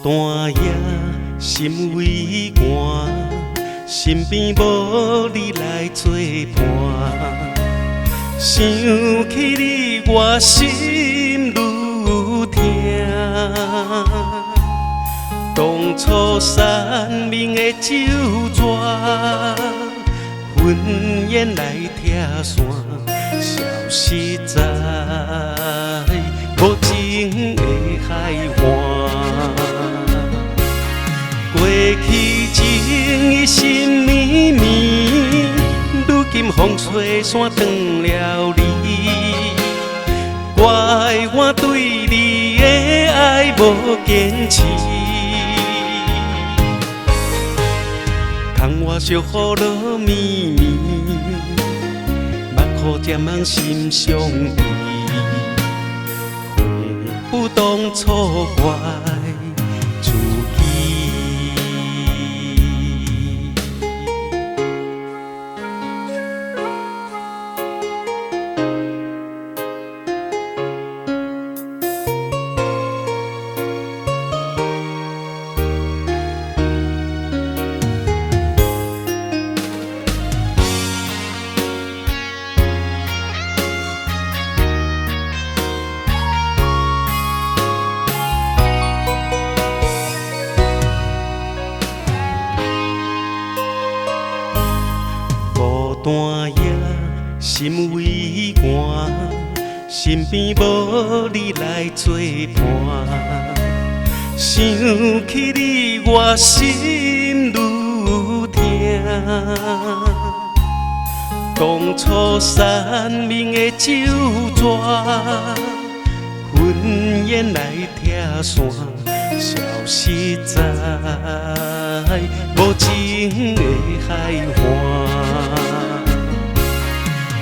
单夜心微寒，身边无你来作伴。想起你，我心愈痛。当初山盟的酒泉，婚宴来拆散，消失在无情的海岸。过去情意心绵绵，如今风吹散断了你。怪我对你的爱无坚持，空我惜雨落绵绵，目眶渐梦心伤悲，回不当初怪自己。单夜心微寒，身边无你来作伴。想起你，我心愈痛。当初山盟的酒泉，婚宴来拆散，消失在无情的海岸。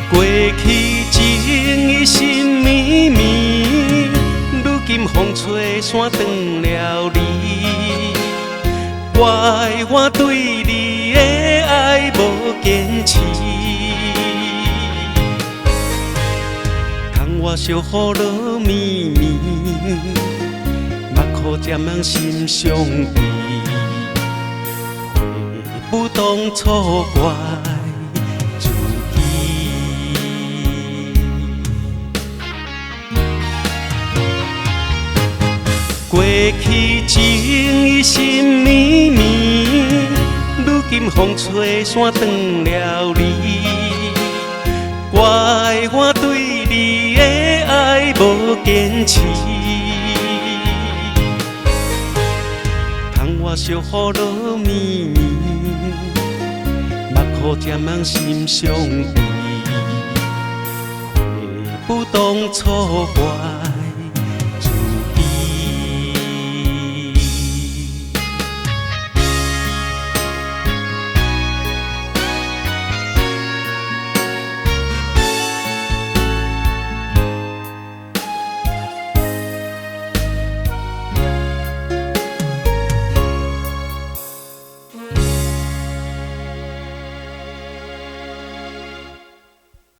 过去情意心绵绵，如今风吹散断了你。怪我对你的爱无坚持，空我惜雨落绵绵，目眶渐梦心伤悲，回不当初怪自己。过去情意心绵绵，如今风吹散断了你。怪我对你的爱无坚持，空我惜雨落绵绵，目眶渐梦心伤悲，回不当初怪。